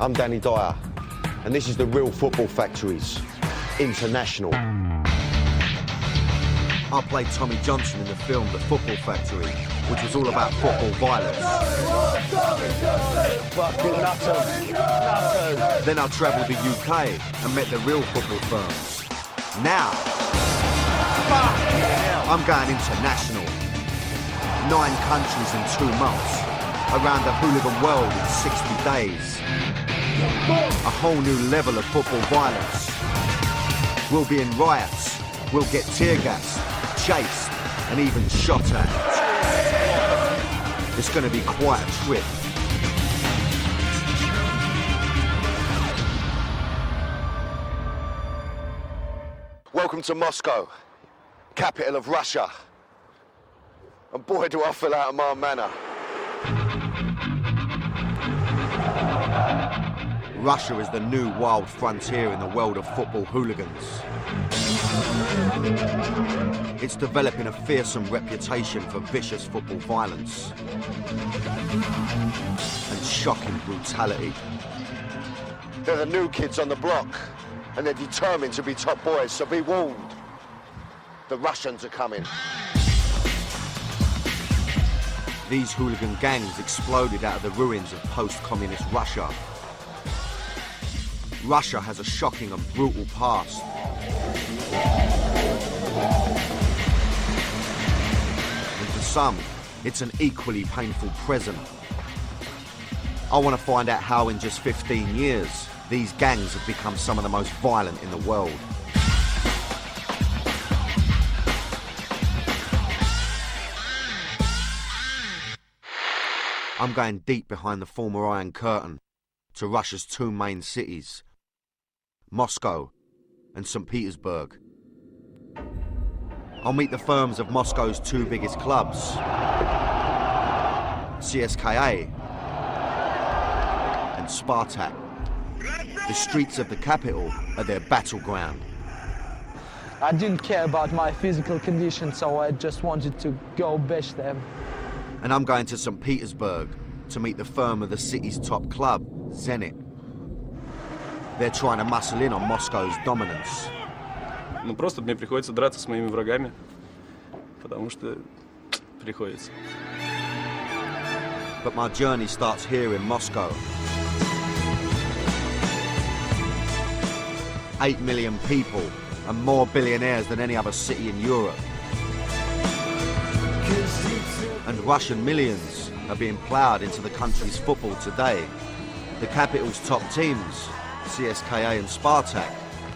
I'm Danny Dyer, and this is the Real Football Factories International. I played Tommy Johnson in the film The Football Factory, which was all about football violence. Fucking nutters. Then I travelled the UK and met the real football firms. Now, I'm going international. 9 countries in 2 months. Around the hooligan world in 60 days. A whole new level of football violence. We'll be in riots. We'll get tear gassed, chased, and even shot at. It's going to be quite a trip. Welcome to Moscow, capital of Russia. And boy, do I feel out of my manner. Russia is the new wild frontier in the world of football hooligans. It's developing a fearsome reputation for vicious football violence and shocking brutality. They're the new kids on the block, and they're determined to be top boys, so be warned. The Russians are coming. These hooligan gangs exploded out of the ruins of post-communist Russia. Russia has a shocking and brutal past. And for some, it's an equally painful present. I want to find out how in just 15 years, these gangs have become some of the most violent in the world. I'm going deep behind the former Iron Curtain to Russia's 2 main cities, Moscow and St. Petersburg. I'll meet the firms of Moscow's 2 biggest clubs, CSKA and Spartak. The streets of the capital are their battleground. I didn't care about my physical condition, so I just wanted to go bash them. And I'm going to St. Petersburg to meet the firm of the city's top club, Zenit. They're trying to muscle in on Moscow's dominance. Ну просто мне приходится драться с моими врагами, потому что приходится. But my journey starts here in Moscow. 8 million people and more billionaires than any other city in Europe. And Russian millions are being ploughed into the country's football today. The capital's top teams, CSKA and Spartak,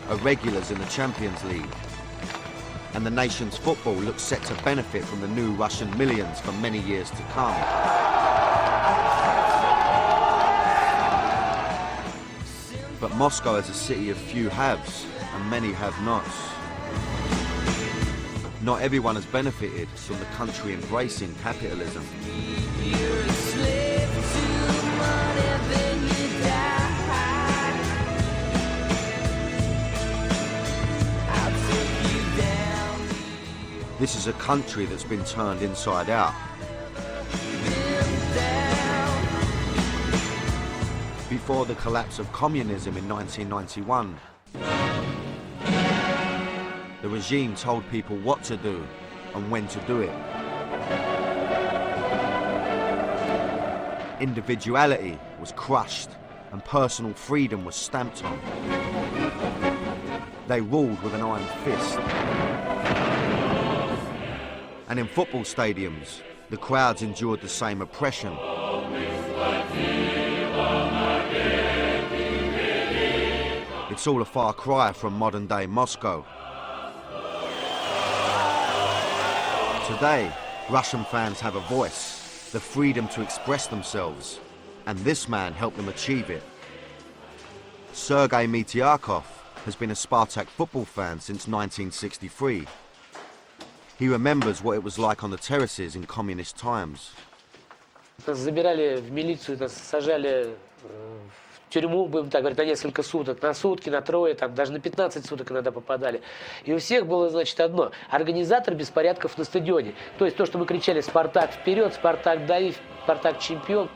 are regulars in the Champions League. And the nation's football looks set to benefit from the new Russian millions for many years to come. But Moscow is a city of few haves and many have-nots. Not everyone has benefited from the country embracing capitalism. This is a country that's been turned inside out. Before the collapse of communism in 1991, the regime told people what to do and when to do it. Individuality was crushed and personal freedom was stamped on. They ruled with an iron fist. And in football stadiums, the crowds endured the same oppression. It's all a far cry from modern-day Moscow. Today, Russian fans have a voice, the freedom to express themselves, and this man helped them achieve it. Sergei Mityakov has been a Spartak football fan since 1963. He remembers what it was like on the terraces in communist times. Нас забирали в милицию, нас сажали в тюрьму, будем так говорить, на несколько суток, на сутки, на трое, там, даже на 15 суток иногда попадали. И у всех было, значит, одно – организатор беспорядков на стадионе. То есть то, что мы кричали «Спартак вперед», «Спартак дави», «Спартак чемпион».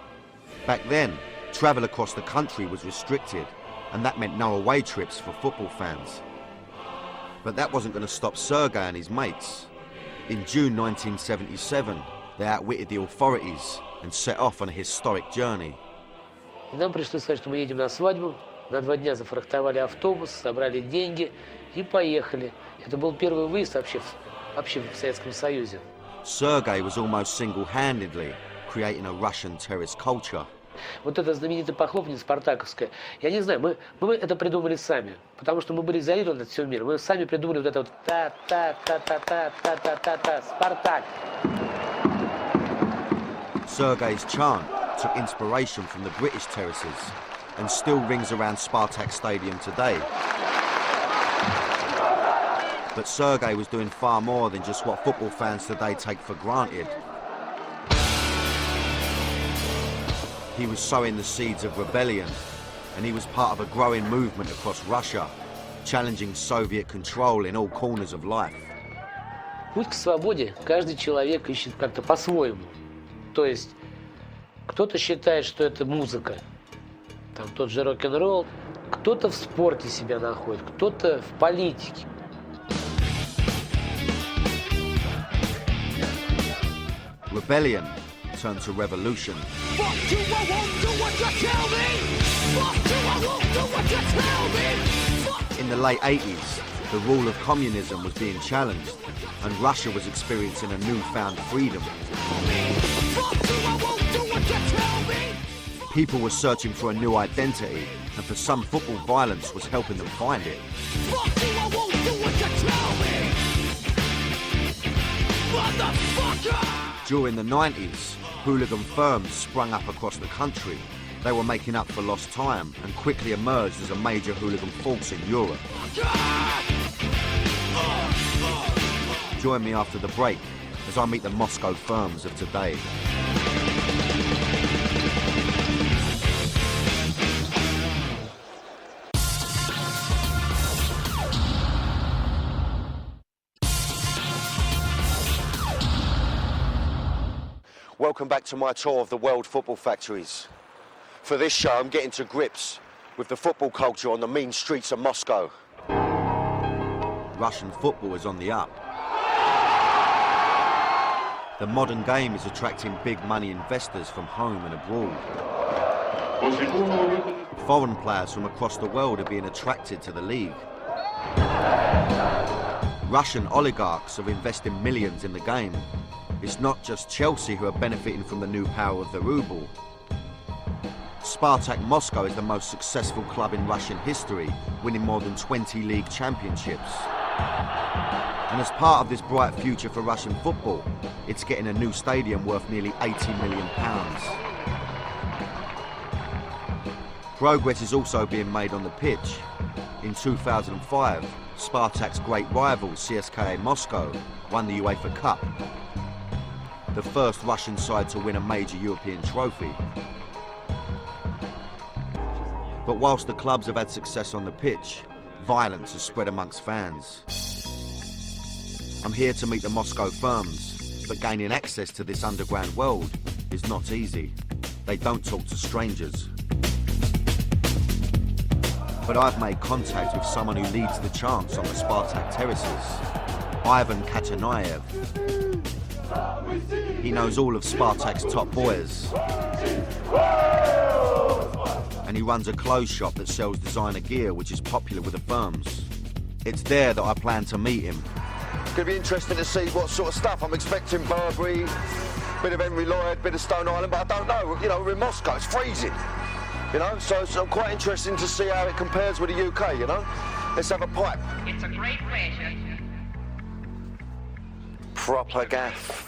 Back then, Travel across the country was restricted, and that meant no away trips for football fans. But that wasn't going to stop Sergei and his mates. In June 1977, they outwitted the authorities and set off on a historic journey. И нам пришлось сказать, что мы едем на свадьбу. На 2 дня зафрахтовали автобус, собрали деньги и поехали. Это был первый выезд вообще в Советском Союзе. Sergei was almost single-handedly creating a Russian terrorist culture. Вот это знаменитое похлопывание спартаковское. Я не знаю, мы это придумали сами, потому что мы были изолированы от всего мира. Мы сами придумали вот это вот та-та-та-та-та-та-та-та-та, Спартак. Sergei's chant took inspiration from the British terraces and still rings around Spartak Stadium today. But Sergei was doing far more than just what football fans today take for granted. He was sowing the seeds of rebellion, and he was part of a growing movement across Russia, challenging Soviet control in all corners of life. Путь к свободе каждый человек ищет как-то по-своему. То есть кто-то считает, что это музыка, там тот же рок-н-ролл, кто-то в спорте себя находит, кто-то в политике. Rebellion turned to revolution. In the late 80s, the rule of communism was being challenged, and Russia was experiencing a newfound freedom. People were searching for a new identity, and for some, football violence was helping them find it. During the 90s, hooligan firms sprung up across the country. They were making up for lost time and quickly emerged as a major hooligan force in Europe. Join me after the break as I meet the Moscow firms of today. Welcome back to my tour of the World Football Factories. For this show, I'm getting to grips with the football culture on the mean streets of Moscow. Russian football is on the up. The modern game is attracting big money investors from home and abroad. Foreign players from across the world are being attracted to the league. Russian oligarchs are investing millions in the game. It's not just Chelsea who are benefiting from the new power of the ruble. Spartak Moscow is the most successful club in Russian history, winning more than 20 league championships. And as part of this bright future for Russian football, it's getting a new stadium worth nearly £80 million. Progress is also being made on the pitch. In 2005, Spartak's great rival, CSKA Moscow, won the UEFA Cup, the first Russian side to win a major European trophy. But whilst the clubs have had success on the pitch, violence has spread amongst fans. I'm here to meet the Moscow firms, but gaining access to this underground world is not easy. They don't talk to strangers. But I've made contact with someone who leads the chants on the Spartak terraces, Ivan Katanayev. He knows all of Spartak's top boys. And he runs a clothes shop that sells designer gear, which is popular with the firms. It's there that I plan to meet him. It's going to be interesting to see what sort of stuff. I'm expecting Burberry, bit of Henry Lloyd, bit of Stone Island, but I don't know. You know, we're in Moscow, it's freezing. You know, so it's quite interesting to see how it compares with the UK, you know? Let's have a pipe. It's a great pleasure. Proper gaff.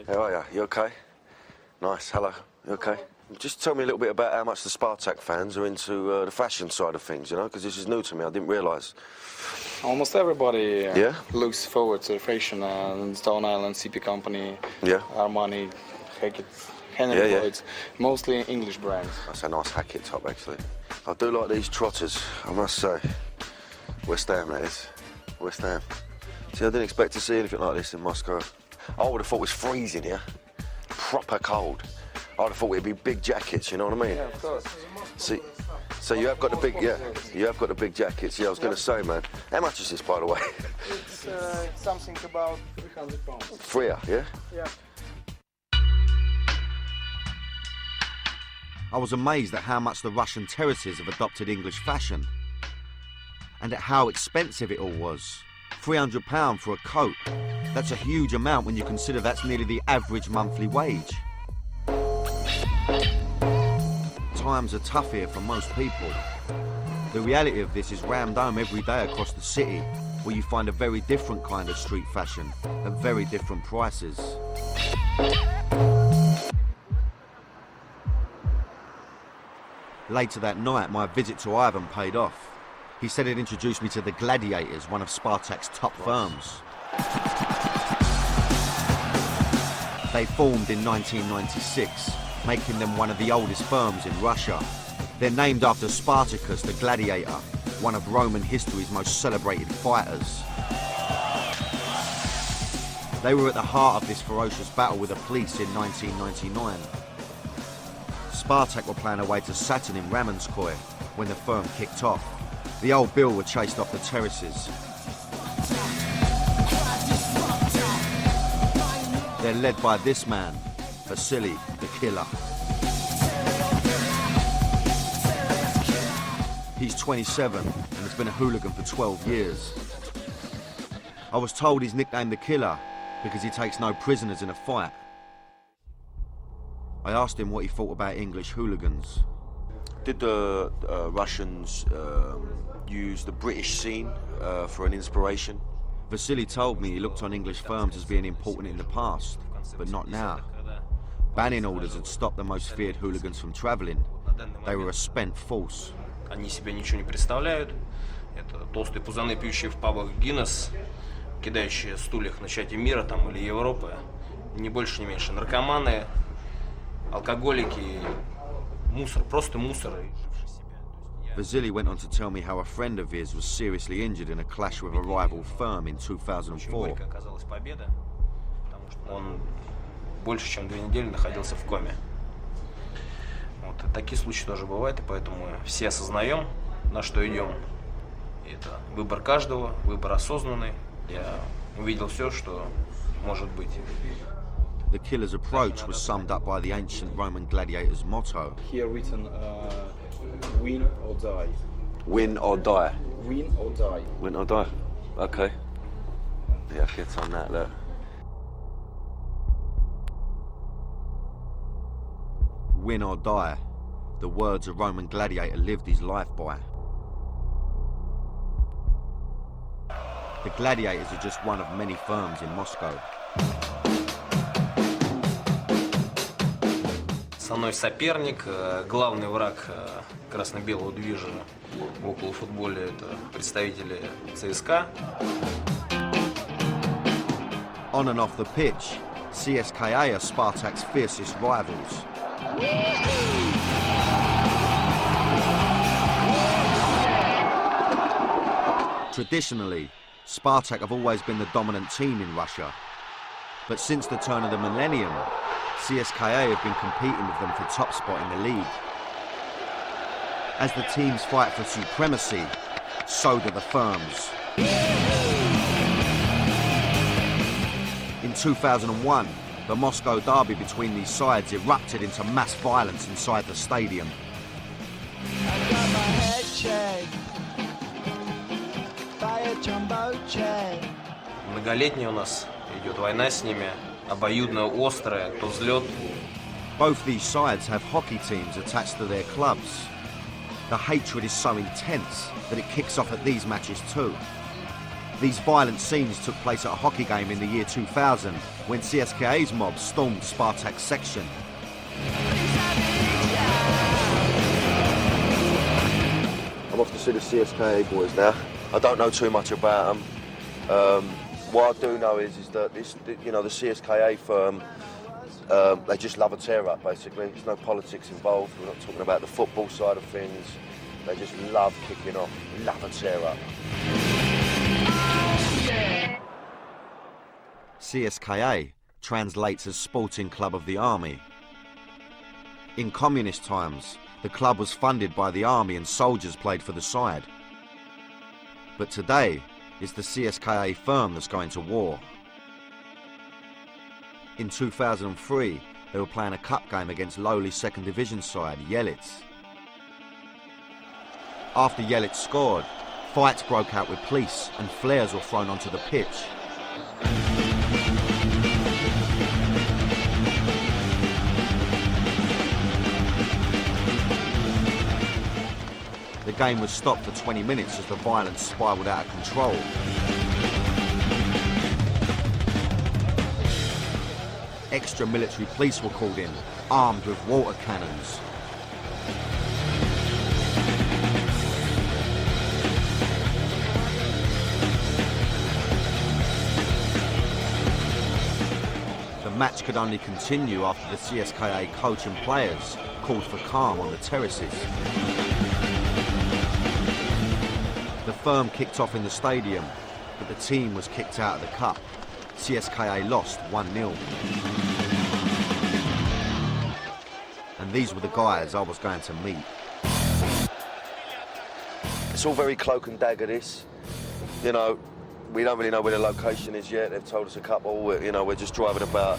How are you? You okay? Nice, hello. You okay? Just tell me a little bit about how much the Spartak fans are into the fashion side of things, you know, because this is new to me, I didn't realise. Almost everybody Yeah? looks forward to fashion. Stone Island, CP Company, Yeah. Armani, Hackett, Henry Yeah, yeah. Lloyd, mostly English brands. That's a nice Hackett top, actually. I do like these trotters, I must say. West Ham, that is. West Ham. See, I didn't expect to see anything like this in Moscow. I would have thought it was freezing here. Proper cold. I'd have thought it'd be big jackets, you know what I mean? Yeah, of course. See, so you have got the big, yeah, you have got the big jackets. Yeah, I was going to say, man. How much is this, by the way? It's something about 300 pounds. Freer, yeah? Yeah. I was amazed at how much the Russian terraces have adopted English fashion and at how expensive it all was. £300 for a coat. That's a huge amount when you consider that's nearly the average monthly wage. Times are tough here for most people. The reality of this is rammed home every day across the city, where you find a very different kind of street fashion at very different prices. Later that night, my visit to Ivan paid off. He said it introduced me to the Gladiators, one of Spartak's top firms. They formed in 1996, making them one of the oldest firms in Russia. They're named after Spartacus the Gladiator, one of Roman history's most celebrated fighters. They were at the heart of this ferocious battle with the police in 1999. Spartak were playing away to Saturn in Ramenskoye when the firm kicked off. The old Bill were chased off the terraces. They're led by this man, Vasily the Killer. He's 27 and has been a hooligan for 12 years. I was told he's nicknamed the Killer because he takes no prisoners in a fight. I asked him what he thought about English hooligans. Did the Russians use the British scene for an inspiration? Vasily told me he looked on English firms as being important in the past, but not now. Banning orders had stopped the most feared hooligans from travelling. They were a spent force. Они себе ничего не представляют. Это толстые пузаны, пьющие в пабах Гиннес, кидающие стулья на чате мира там, или Европы. Ни больше, ни меньше. Наркоманы, алкоголики, мусор, просто мусор. Vasily went on to tell me how a friend of his was seriously injured in a clash with a rival firm in 2004. Оказалась победа, потому что он больше, чем 2 недели находился в коме. Вот, такие случаи тоже бывают, и поэтому мы все осознаем, на что идем. И это выбор каждого, выбор осознанный. Я увидел все, что может быть. The killer's approach was summed up by the ancient Roman gladiators' motto. Here written, win or die. Win or die. Win or die. Win or die. Okay. Yeah, get on that, look. Win or die. The words a Roman gladiator lived his life by. The Gladiators are just one of many firms in Moscow. Основной соперник, главный враг красно-белого движа в околофутболе — это представители ЦСКА. On and off the pitch, CSKA are Spartak's fiercest rivals. Traditionally, Spartak have always been the dominant team in Russia. But since the turn of the millennium, CSKA have been competing with them for top spot in the league. As the teams fight for supremacy, so do the firms. In 2001, the Moscow derby between these sides erupted into mass violence inside the stadium. I got my head shaved by a jumbo jet. Многолетняя у нас идет война с ними, обоюдно острая, то взлет. Both these sides have hockey teams attached to their clubs. The hatred is so intense that it kicks off at these matches too. These violent scenes took place at a hockey game in the year 2000 when CSKA's mob stormed Spartak's section. I'm off to see the CSKA boys now. I don't know too much about them. What I do know is that this, you know, the CSKA firm, they just love a tear-up, basically. There's no politics involved. We're not talking about the football side of things. They just love kicking off, love a tear-up. CSKA translates as Sporting Club of the Army. In communist times, the club was funded by the army and soldiers played for the side. But today, it's the CSKA firm that's going to war. In 2003, they were playing a cup game against lowly second division side, Yelits. After Yelits scored, fights broke out with police and flares were thrown onto the pitch. The game was stopped for 20 minutes as the violence spiraled out of control. Extra military police were called in, armed with water cannons. The match could only continue after the CSKA coach and players called for calm on the terraces. The firm kicked off in the stadium, but the team was kicked out of the cup. CSKA lost 1-0. And these were the guys I was going to meet. It's all very cloak and dagger, this. You know, we don't really know where the location is yet. They've told us a couple, we're just driving about.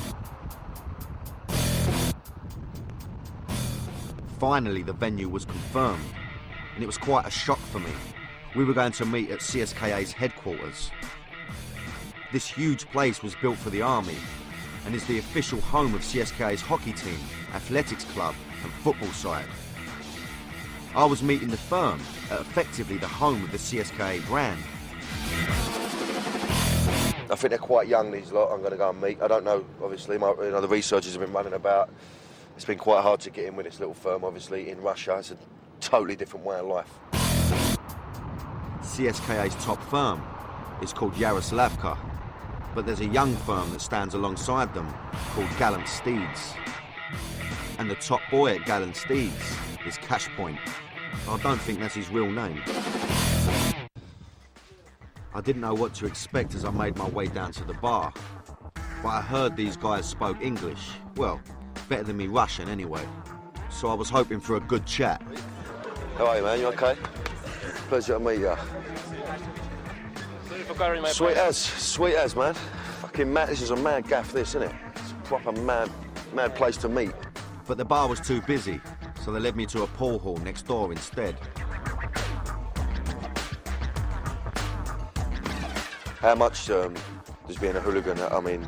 Finally, the venue was confirmed, and it was quite a shock for me. We were going to meet at CSKA's headquarters. This huge place was built for the army and is the official home of CSKA's hockey team, athletics club and football side. I was meeting the firm at effectively the home of the CSKA brand. I think they're quite young, these lot. I'm going to go and meet. I don't know, obviously, the researchers have been running about. It's been quite hard to get in with this little firm, obviously, in Russia. It's a totally different way of life. CSKA's top firm is called Yaroslavka, but there's a young firm that stands alongside them called Gallant Steeds. And the top boy at Gallant Steeds is Cashpoint. I don't think that's his real name. I didn't know what to expect as I made my way down to the bar, but I heard these guys spoke English. Well, better than me Russian anyway. So I was hoping for a good chat. How are you, man? You okay? Pleasure to meet you. Sweet as, man. Fucking mad. This is a mad gaff, this, isn't it? It's a proper mad place to meet. But the bar was too busy, so they led me to a pool hall next door instead. How much does being a hooligan, I mean,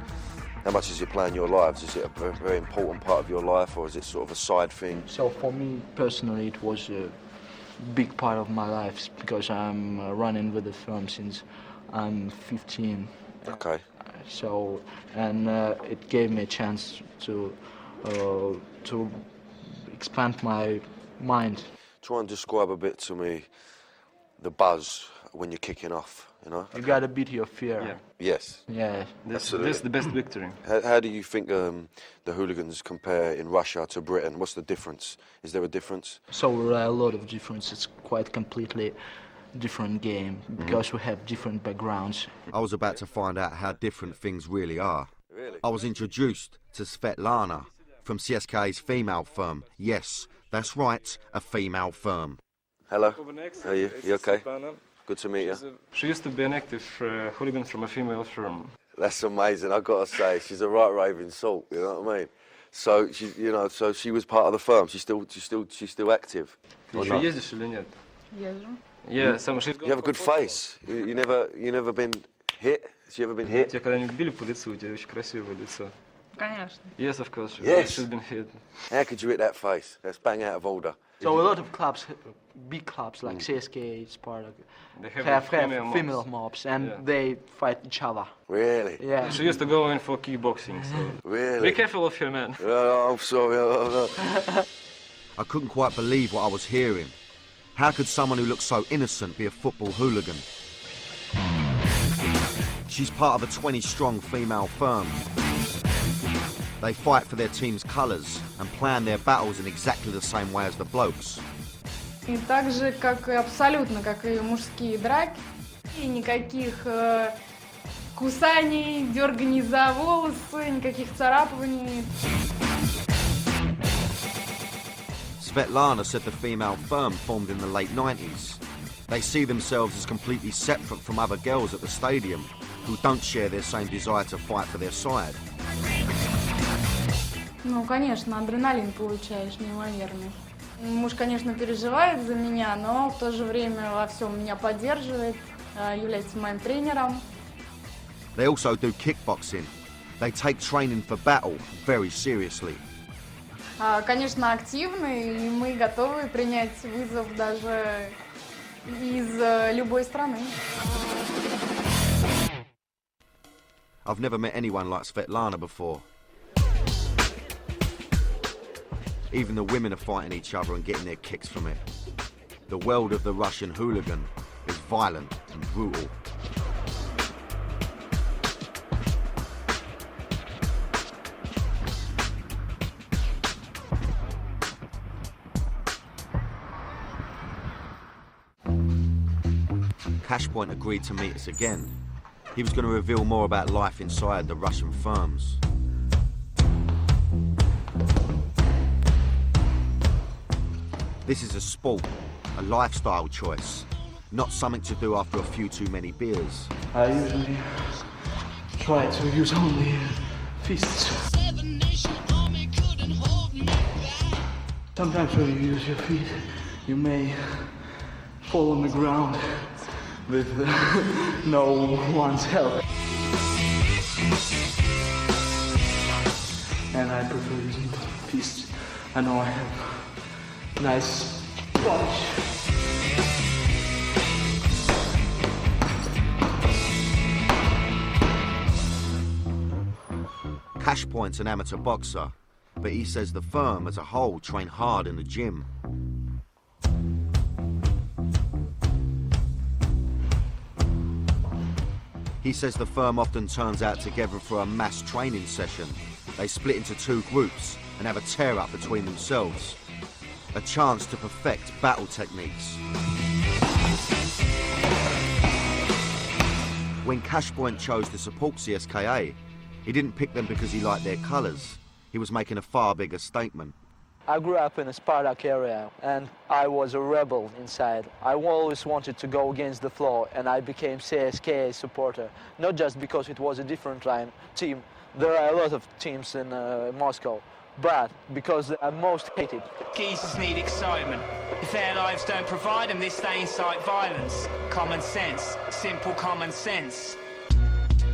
how much does it play in your lives? Is it a very important part of your life, or is it sort of a side thing? So for me personally, it was a big part of my life because I'm running with the firm since I'm 15. Okay. So, and it gave me a chance to expand my mind. Try and describe a bit to me the buzz when you're kicking off, you know? You gotta beat your fear. Yeah. Yes. Yeah. This is the best victory. How do you think the hooligans compare in Russia to Britain? What's the difference? Is there a difference? So there are a lot of differences. It's quite completely different game because we have different backgrounds. I was about to find out how different things really are. Really? I was introduced to Svetlana from CSKA's female firm. Yes, that's right, a female firm. Hello. How are you? You okay? Good to meet you. She used to be an active hooligan from a female firm. That's amazing. I've got to say, she's a right raving salt. You know what I mean? So she, so she was part of the firm. She's still active. Ты еще ездишь или нет? Езжу. Yeah, you have a good face. You never been hit? Has she ever been hit? Тебя когда-нибудь били по лицу? У тебя очень красивое лицо. Конечно. Yes, of course. Yes. She's been hit. How could you hit that face? That's bang out of order. So a lot of clubs, big clubs like CSKA, Spartak, They have female mobs and Yeah. they fight each other. Really? Yeah. She used to go in for kickboxing, so Really? be careful of her, man. I'm sorry. I couldn't quite believe what I was hearing. How could someone who looks so innocent be a football hooligan? She's part of a 20-strong female firm. They fight for their team's colours and plan their battles in exactly the same way as the blokes. И так же, как и абсолютно, как и мужские драки, и никаких кусаний, дерганий за волосы, никаких царапываний. Svetlana said the female firm formed in the late 90s. They see themselves as completely separate from other girls at the stadium who don't share their same desire to fight for their side. Ну, конечно, адреналин получаешь неимоверный. Муж, конечно, переживает за меня, но в то же время во всем меня поддерживает, является моим тренером. They also do kickboxing. They take training for battle very seriously. Конечно, активны, и мы готовы принять вызов даже из любой страны. I've never met anyone like Svetlana before. Even the women are fighting each other and getting their kicks from it. The world of the Russian hooligan is violent and brutal. Cashpoint agreed to meet us again. He was going to reveal more about life inside the Russian firms. This is a sport, a lifestyle choice, not something to do after a few too many beers. I usually try to use only fists. Sometimes when you use your feet, you may fall on the ground with no one's help. And I prefer using fists. I know I have nice punch. Cashpoint's an amateur boxer, but he says the firm as a whole train hard in the gym. He says the firm often turns out together for a mass training session. They split into two groups and have a tear-up between themselves. A chance to perfect battle techniques. When Cashpoint chose to support CSKA, he didn't pick them because he liked their colours. He was making a far bigger statement. I grew up in a Spartak area and I was a rebel inside. I always wanted to go against the flow and I became CSKA supporter. Not just because it was a different team. There are a lot of teams in Moscow, but because I'm most hated. Geezers need excitement. If their lives don't provide them this, they incite violence. Common sense. Simple common sense.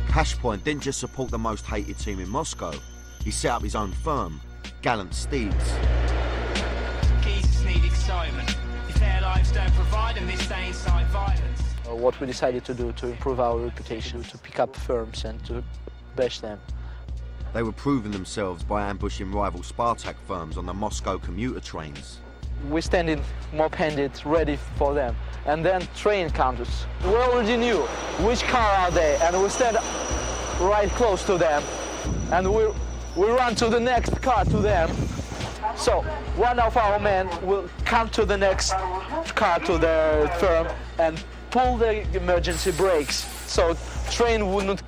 Cashpoint didn't just support the most hated team in Moscow. He set up his own firm, Gallant Steeds. Geezers need excitement. If their lives don't provide them this, they incite violence. What we decided to do to improve our reputation, to pick up firms and to bash them. They were proving themselves by ambushing rival Spartak firms on the Moscow commuter trains. We standing mob-handed, ready for them. And then train counters. We already knew which car are they, and we stand right close to them. And we run to the next car to them. So one of our men will come to the next car to the firm and pull the emergency brakes so train wouldn't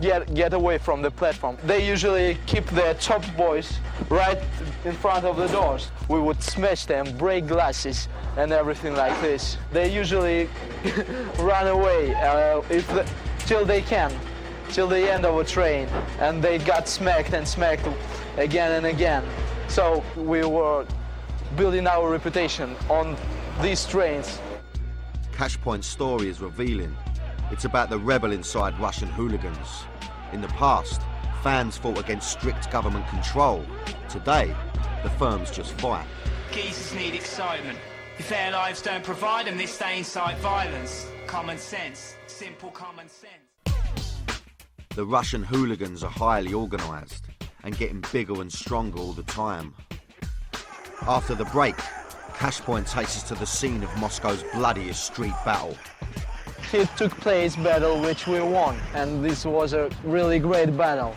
get away from the platform. They usually keep their top boys right in front of the doors. We would smash them, break glasses and everything like this. They usually run away till they can, till the end of a train, and they got smacked and smacked again and again. So we were building our reputation on these trains. Cashpoint's story is revealing. It's about the rebel inside Russian hooligans. In the past, fans fought against strict government control. Today, the firms just fight. Geezers need excitement. If their lives don't provide them this, they incite violence. Common sense. Simple common sense. The Russian hooligans are highly organised and getting bigger and stronger all the time. After the break, Cashpoint takes us to the scene of Moscow's bloodiest street battle. It took place battle which we won, and this was a really great battle.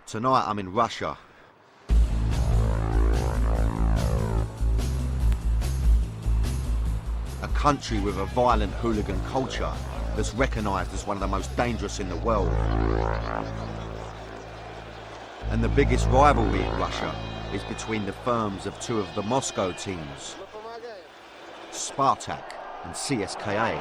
Tonight I'm in Russia. A country with a violent hooligan culture that's recognised as one of the most dangerous in the world. And the biggest rivalry in Russia is between the firms of two of the Moscow teams, Spartak and CSKA.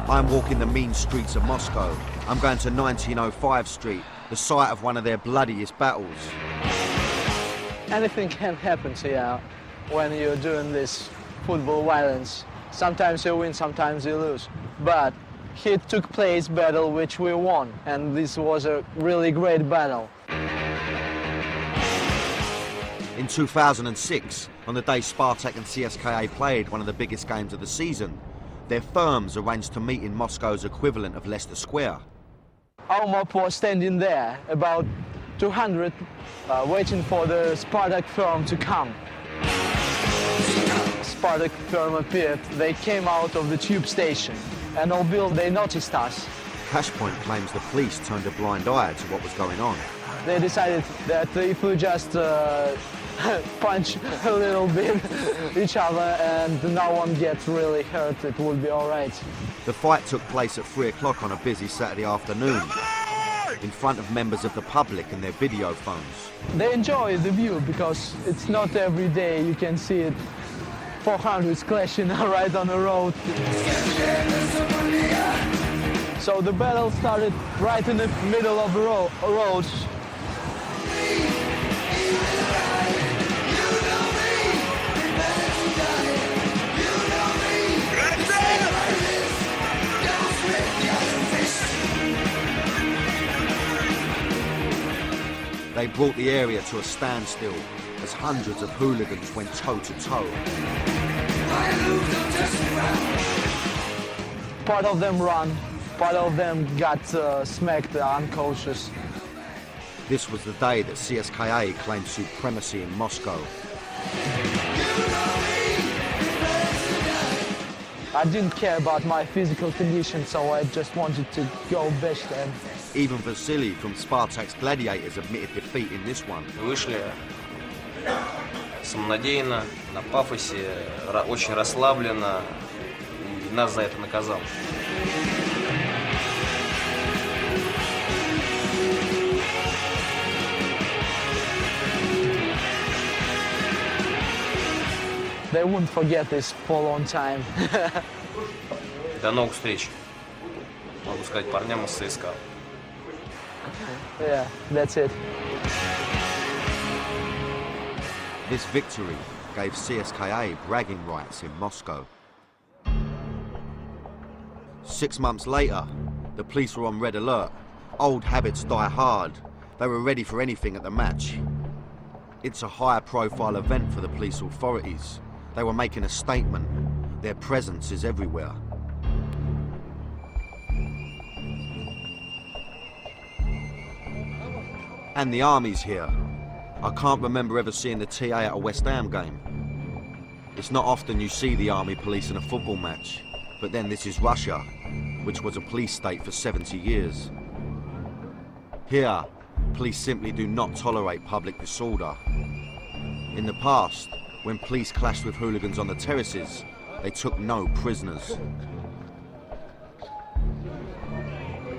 I'm walking the mean streets of Moscow. I'm going to 1905 Street, the site of one of their bloodiest battles. Anything can happen to you when you're doing this football violence. Sometimes you win, sometimes you lose. But here took place battle which we won, and this was a really great battle. In 2006, on the day Spartak and CSKA played one of the biggest games of the season, their firms arranged to meet in Moscow's equivalent of Leicester Square. Our mob was standing there, about 200, waiting for the Spartak firm to come. Spartak firm appeared. They came out of the tube station, and although they noticed us, Cashpoint claims the police turned a blind eye to what was going on. They decided that if we just punch a little bit each other and no one gets really hurt, it will be all right. The fight took place at 3 o'clock on a busy Saturday afternoon, in front of members of the public and their video phones. They enjoy the view because it's not every day you can see it. 400s clashing right on the road. So the battle started right in the middle of the road. They brought the area to a standstill as hundreds of hooligans went toe-to-toe. Part of them ran, part of them got smacked unconscious. This was the day that CSKA claimed supremacy in Moscow. I didn't care about my physical condition, so I just wanted to go bash them. Even Vasily from Spartak's Gladiators admitted defeat in this one. Вышли самонадеянно, на пафосе, очень расслабленно, и нас за это наказал. They won't forget this for a long time. До новых встреч. Могу сказать парням из ЦСКА. Yeah, that's it. This victory gave CSKA bragging rights in Moscow. 6 months later, the police were on red alert. Old habits die hard. They were ready for anything at the match. It's a high-profile event for the police authorities. They were making a statement. Their presence is everywhere. And the army's here. I can't remember ever seeing the TA at a West Ham game. It's not often you see the army police in a football match, but then this is Russia, which was a police state for 70 years. Here, police simply do not tolerate public disorder. In the past, when police clashed with hooligans on the terraces, they took no prisoners.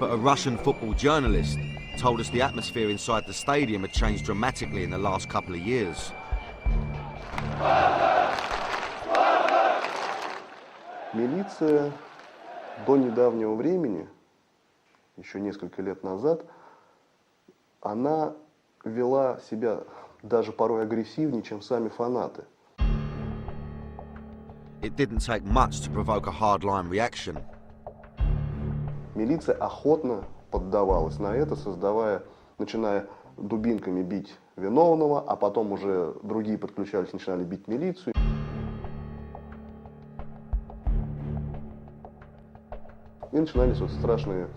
But a Russian football journalist told us the atmosphere inside the stadium had changed dramatically in the last couple of years. Милиция до недавнего времени, еще несколько лет назад, она вела себя даже порой агрессивнее, чем сами фанаты. It didn't take much to provoke a hardline reaction. Милиция охотно поддавалась на это, начиная дубинками бить виновного, а потом уже другие подключались, начинали бить милицию. И начинались вот страшные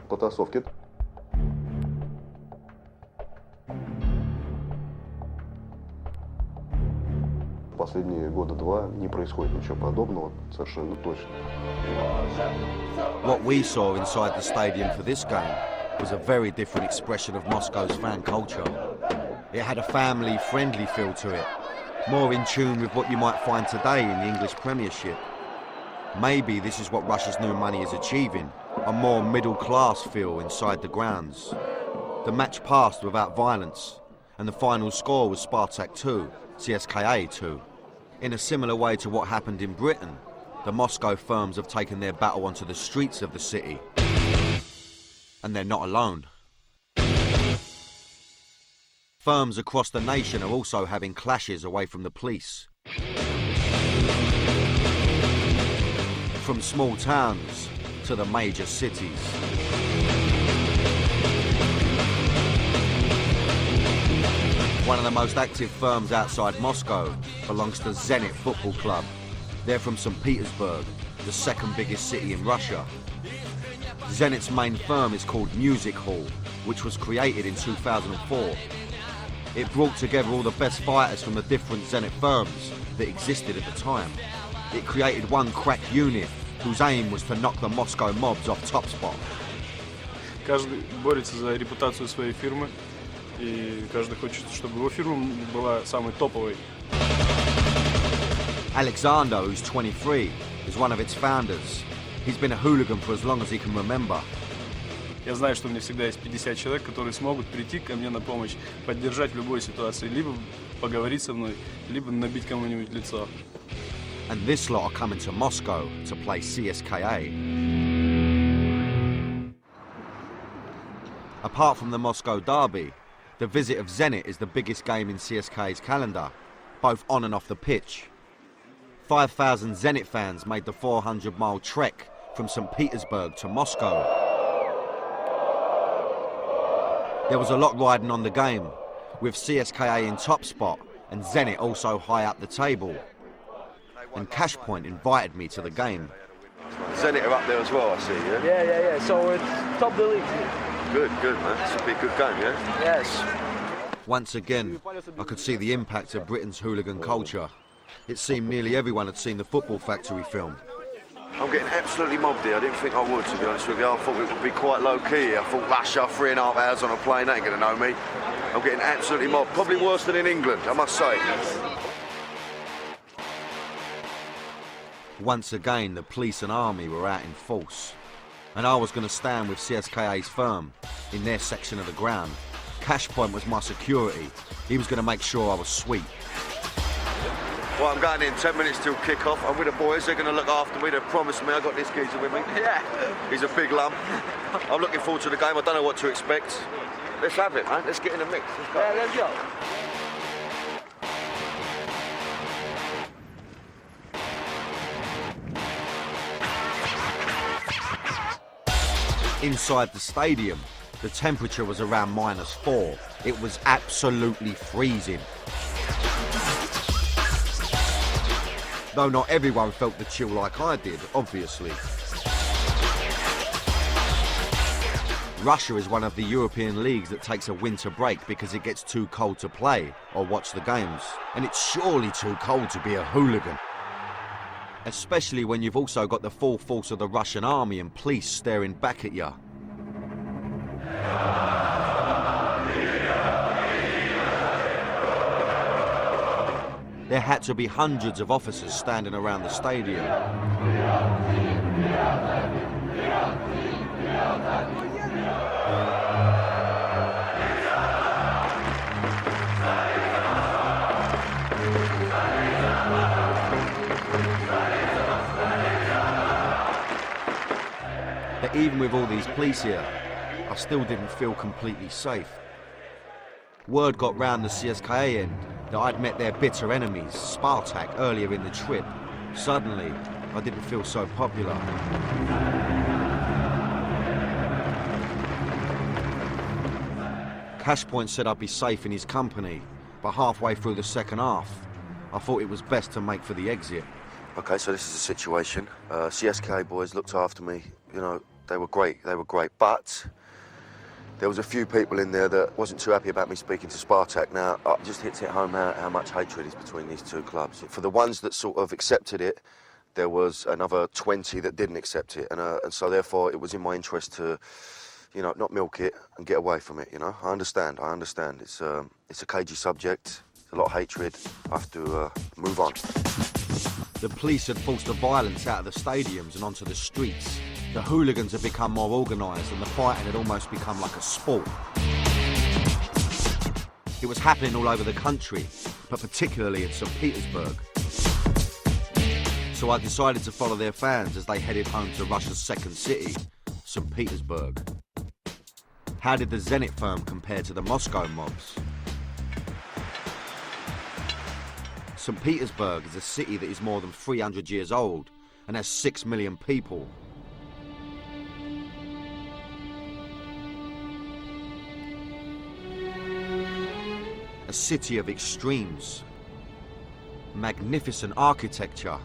потасовки. Последние года два не происходит ничего подобного, совершенно точно. What we saw inside the stadium for this game was a very different expression of Moscow's fan culture. It had a family-friendly feel to it. more in tune with what you might find today in the English Premiership. Maybe this is what Russia's new money is achieving, a more middle-class feel inside the grounds. The match passed without violence, and the final score was Spartak 2, CSKA 2. In a similar way to what happened in Britain, the Moscow firms have taken their battle onto the streets of the city. And they're not alone. Firms across the nation are also having clashes away from the police. From small towns to the major cities. One of the most active firms outside Moscow belongs to Zenit Football Club. They're from St. Petersburg, the second biggest city in Russia. Zenit's main firm is called Music Hall, which was created in 2004. It brought together all the best fighters from the different Zenit firms that existed at the time. It created one crack unit whose aim was to knock the Moscow mobs off top spot. Каждый борется за репутацию своей фирмы, и каждый хочет, чтобы его фирма была самой топовой. Alexander, who's 23, is one of its founders. He's been a hooligan for as long as he can remember. Я знаю, что у меня всегда есть 50 человек, которые смогут прийти ко мне на помощь, поддержать в любой ситуации, либо поговорить со мной, либо набить кому-нибудь лицо. And this lot are coming to Moscow to play CSKA. Apart from the Moscow derby, the visit of Zenit is the biggest game in CSKA's calendar, both on and off the pitch. 5,000 Zenit fans made the 400-mile trek from St. Petersburg to Moscow. There was a lot riding on the game, with CSKA in top spot and Zenit also high up the table. And Cashpoint invited me to the game. Zenit are up there as well, I see, yeah? Yeah. So it's top of the league. Good, man. This will be a good game, yeah? Yes. Once again, I could see the impact of Britain's hooligan culture. It seemed nearly everyone had seen the Football Factory film. I'm getting absolutely mobbed here. I didn't think I would, to be honest with you. I thought it would be quite low-key here. I thought Russia, 3.5 hours on a plane, they ain't going to know me. I'm getting absolutely mobbed. Probably worse than in England, I must say. Once again, the police and army were out in force. And I was going to stand with CSKA's firm in their section of the ground. Cashpoint was my security. He was going to make sure I was sweet. Well, I'm going in 10 minutes till kick-off. I'm with the boys. They're going to look after me. They've promised me. I got this geezer with me. Yeah. He's a big lump. I'm looking forward to the game. I don't know what to expect. Let's have it, man. Let's get in the mix. Let's go. Yeah, let's go. Inside the stadium, the temperature was around -4. It was absolutely freezing. Though not everyone felt the chill like I did, obviously. Russia is one of the European leagues that takes a winter break because it gets too cold to play or watch the games. And it's surely too cold to be a hooligan. Especially when you've also got the full force of the Russian army and police staring back at you. There had to be hundreds of officers standing around the stadium. But even with all these police here, I still didn't feel completely safe. Word got round the CSKA end that I'd met their bitter enemies, Spartak, earlier in the trip. Suddenly, I didn't feel so popular. Cashpoint said I'd be safe in his company, but halfway through the second half, I thought it was best to make for the exit. Okay, so this is the situation. CSKA boys looked after me. You know, they were great, but there was a few people in there that wasn't too happy about me speaking to Spartak. Now, it just hits it home how much hatred is between these two clubs. For the ones that sort of accepted it, there was another 20 that didn't accept it. And so therefore it was in my interest to, you know, not milk it and get away from it, you know. I understand. It's a cagey subject. a lot of hatred. I have to move on. The police had forced the violence out of the stadiums and onto the streets. The hooligans had become more organised and the fighting had almost become like a sport. It was happening all over the country, but particularly in St. Petersburg. So I decided to follow their fans as they headed home to Russia's second city, St. Petersburg. How did the Zenit firm compare to the Moscow mobs? St. Petersburg is a city that is more than 300 years old and has 6 million people. A city of extremes, magnificent architecture,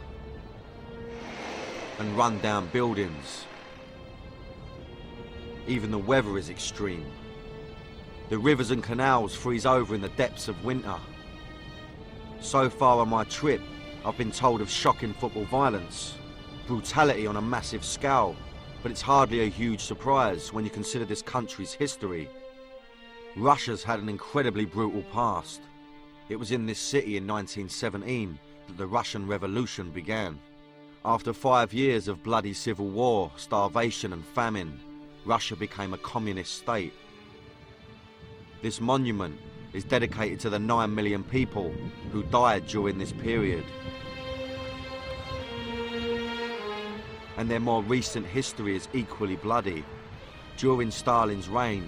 and run-down buildings. Even the weather is extreme. The rivers and canals freeze over in the depths of winter. So far on my trip, I've been told of shocking football violence, brutality on a massive scale, but it's hardly a huge surprise when you consider this country's history. Russia's had an incredibly brutal past. It was in this city in 1917 that the Russian Revolution began. After 5 years of bloody civil war, starvation and famine, Russia became a communist state. This monument is dedicated to the 9 million people who died during this period. And their more recent history is equally bloody. During Stalin's reign,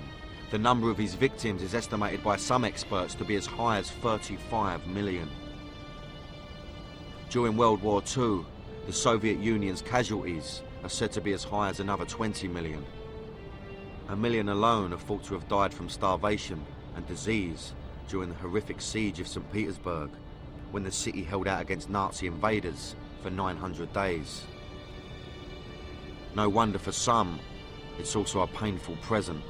the number of his victims is estimated by some experts to be as high as 35 million. During World War II, the Soviet Union's casualties are said to be as high as another 20 million. 1 million alone are thought to have died from starvation and disease during the horrific siege of St. Petersburg, when the city held out against Nazi invaders for 900 days. No wonder for some, it's also a painful present.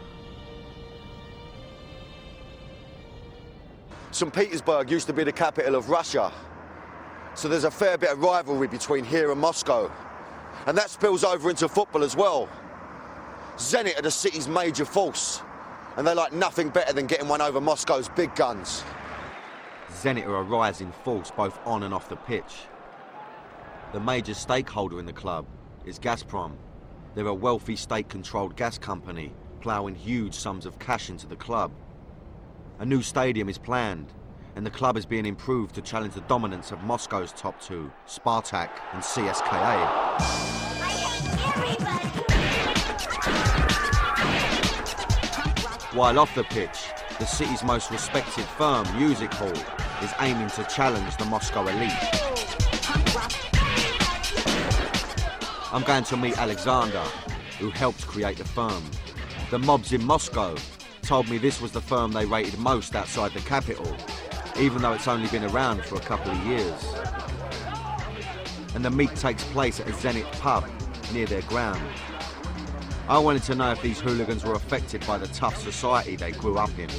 St. Petersburg used to be the capital of Russia, so there's a fair bit of rivalry between here and Moscow, and that spills over into football as well. Zenit are the city's major force, and they like nothing better than getting one over Moscow's big guns. Zenit are a rising force both on and off the pitch. The major stakeholder in the club is Gazprom. They're a wealthy state-controlled gas company ploughing huge sums of cash into the club. A new stadium is planned, and the club is being improved to challenge the dominance of Moscow's top two, Spartak and CSKA. While off the pitch, the city's most respected firm, Music Hall, is aiming to challenge the Moscow elite. I'm going to meet Alexander, who helped create the firm. The mobs in Moscow told me this was the firm they rated most outside the capital, even though it's only been around for a couple of years. And the meet takes place at a Zenit pub near their ground. I wanted to know if these hooligans were affected by the tough society they grew up in.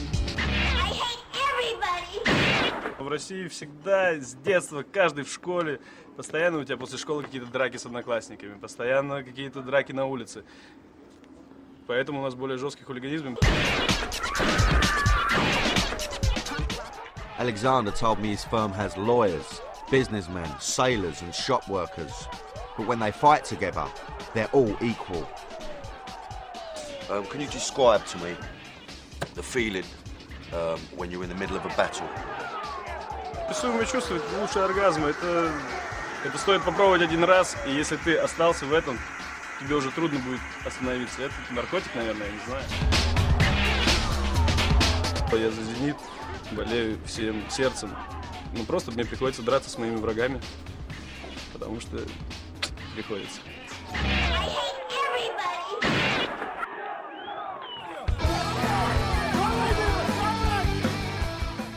В России всегда, с детства, каждый в школе, постоянно у тебя после школы какие-то драки с одноклассниками, постоянно какие-то драки на улице. Поэтому у нас более жесткий хулиганизм. Alexander told me his firm has lawyers, businessmen, sailors and shop workers. But when they fight together, they're all equal. Can you describe to me the feeling when you're in the middle of a battle? Описуемое чувство — это лучший оргазм. Это стоит попробовать один раз, и если ты остался в этом, тебе уже трудно будет остановиться. Это наркотик, наверное, я не знаю. Я за «Зенит» болею всем сердцем. Ну, просто мне приходится драться с моими врагами, потому что приходится.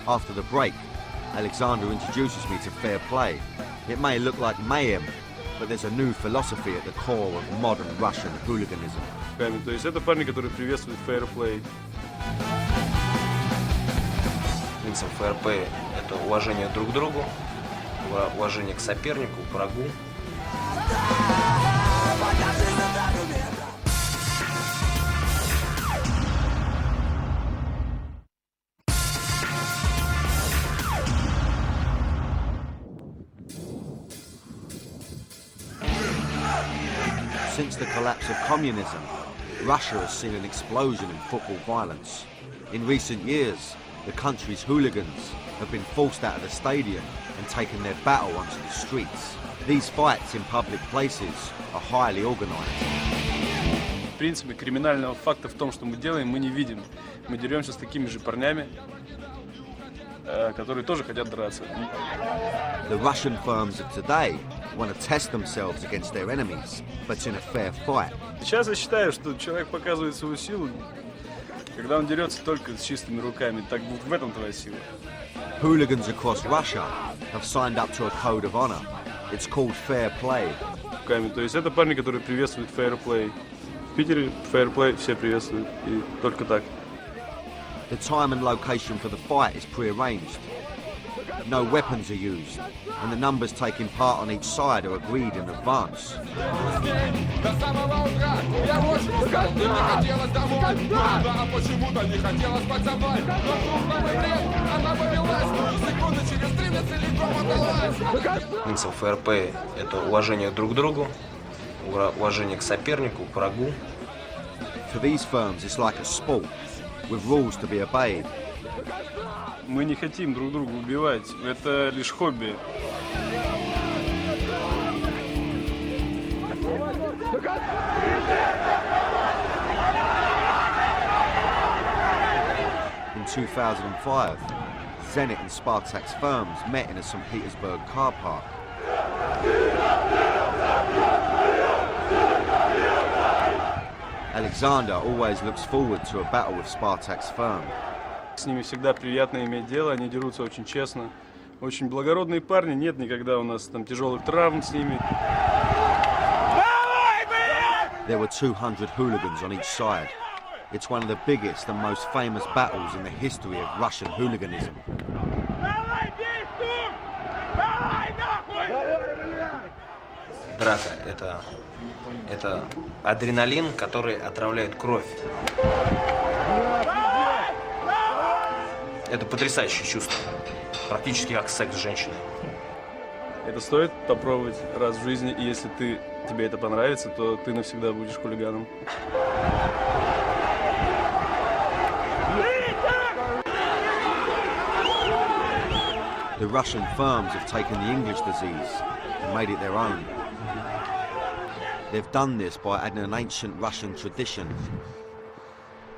After the break, Alexander introduces me to fair play. It may look like mayhem, but there's a new philosophy at the core of modern Russian hooliganism. То есть это парни, которые приветствуют fair play. Принцип fair play — это уважение друг к другу, уважение к сопернику, к врагу. collapse of communism, Russia has seen an explosion in football violence. In recent years, the country's hooligans have been forced out of the stadium and taken their battle onto the streets. These fights in public places are highly organised. В принципе, криминального факта в том, что мы делаем, мы не видим. Мы деремся с такими же парнями, которые тоже хотят драться. The Russian firms of today want to test themselves against their enemies, but in a fair fight. Сейчас я считаю, что человек показывает свою силу, когда он дерется только с чистыми руками. Так вот в этом твоя сила. Hooligans across Russia have signed up to a code of honor. It's called fair play. То есть это парни, которые приветствуют fair play. В Питере fair play все приветствуют, и только так. The time and location for the fight is prearranged. No weapons are used, and the numbers taking part on each side are agreed in advance. Принцип ФРП – это уважение друг к другу, уважение к сопернику, к врагу. For these firms, it's like a sport, with rules to be obeyed. Мы не хотим друг друга убивать, это лишь хобби. In 2005, Zenit and Spartak's firms met in a St. Petersburg car park. Alexander always looks forward to a battle with Spartak's firm. С ними всегда приятно иметь дело, они дерутся очень честно. Очень благородные парни, нет никогда у нас там тяжелых травм с ними. There were 200 hooligans on each side. It's one of the biggest and most famous battles in the history of Russian hooliganism. Драка – это адреналин, который отравляет кровь. Это потрясающее чувство, практически как секс с женщиной. Это стоит попробовать раз в жизни, и если тебе это понравится, то ты навсегда будешь хулиганом. The Russian firms have taken the English disease and made it their own. They've done this by adding an ancient Russian tradition.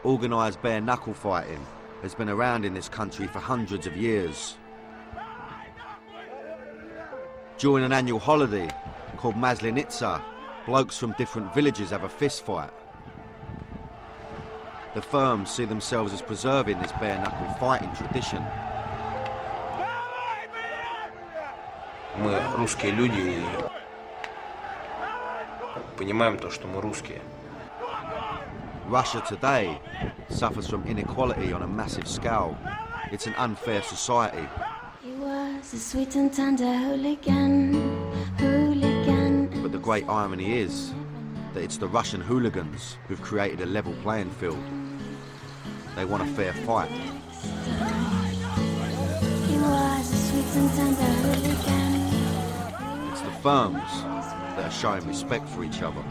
Organised bare-knuckle fighting has been around in this country for hundreds of years. During an annual holiday called Maslenitsa, blokes from different villages have a fist fight. The firms see themselves as preserving this bare-knuckle fighting tradition. Мы русские люди и понимаем то, что мы русские. Russia today suffers from inequality on a massive scale. It's an unfair society. He was a sweet and tender hooligan. But the great irony is that it's the Russian hooligans who've created a level playing field. They want a fair fight. He was a sweet and tender hooligan. It's the firms that are showing respect for each other.